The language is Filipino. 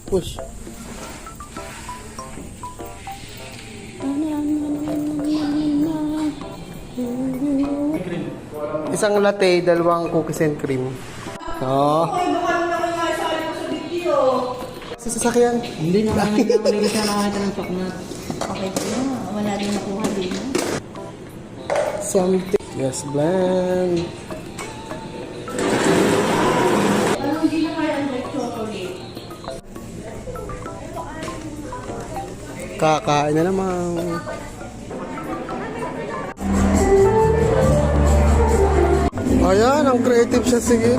Push. Isang latte, dalawang cookies and cream. Oh. Sa sasakyan. Hindi na nakakita ng choknat. Okay po na. Wala din nakuha din. Something. Yes, blend. Parang hindi na kaya ang chocolate. Kakain na naman. Ayan, ang creative siya. Sige.